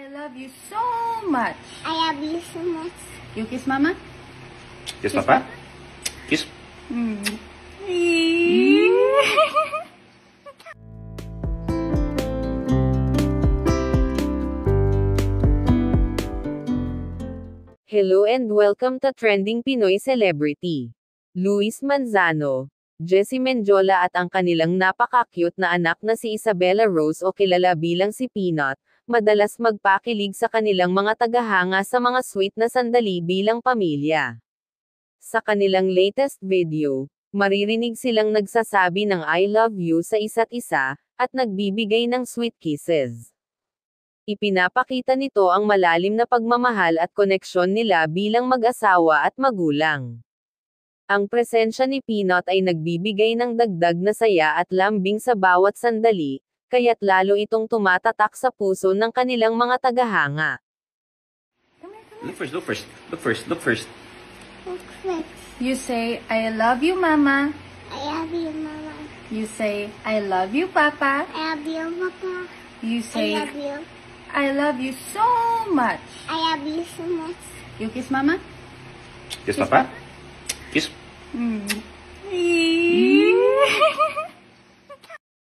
love you so much. I love you so much. You kiss mama? Kiss Papa? Kiss. Hello and welcome to Trending Pinoy Celebrity. Luis Manzano, Jessie Mendiola at ang kanilang napaka-cute na anak na si Isabella Rose o kilala bilang si Peanut, madalas magpakilig sa kanilang mga tagahanga sa mga sweet na sandali bilang pamilya. Sa kanilang latest video, maririnig silang nagsasabi ng I love you sa isa't isa, at nagbibigay ng sweet kisses. Ipinapakita nito ang malalim na pagmamahal at koneksyon nila bilang mag-asawa at magulang. Ang presensya ni Peanut ay nagbibigay ng dagdag na saya at lambing sa bawat sandali, kaya't lalo itong tumatatak sa puso ng kanilang mga tagahanga. Look first, look first, look first, look first. Look first. You say, I love you, Mama. I love you, Mama. You say, I love you, Papa. I love you, Papa. You say, I love you. I love you so much. I love you so much. You kiss Mama? Kiss Papa? Kiss. Mm.